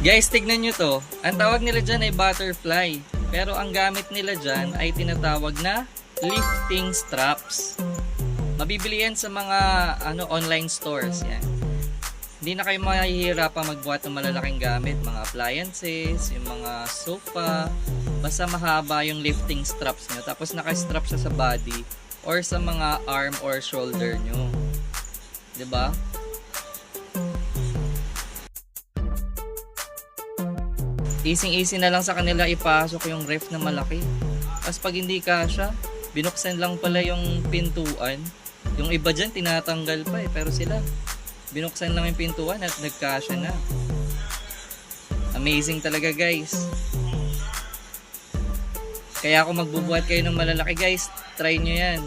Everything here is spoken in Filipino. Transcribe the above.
Guys, tignan nyo to. Ang tawag nila dyan ay butterfly. Pero ang gamit nila dyan ay tinatawag na lifting straps. Mabibili yan sa mga online stores. Yan. Hindi na kayo mahihirapang magbuhat ng malalaking gamit. Mga appliances, yung mga sofa. Basta mahaba yung lifting straps nyo. Tapos naka-strap siya sa body or sa mga arm or shoulder nyo. 'Di ba? Easy-easy na lang sa kanila ipasok yung ref na malaki. Tapos pag hindi kasya, binuksan lang pala yung pintuan. Yung iba dyan, tinatanggal pa pero sila, binuksan lang yung pintuan at nagkasya na. Amazing talaga guys. Kaya kung magbubuhat kayo ng malalaki guys, try nyo yan.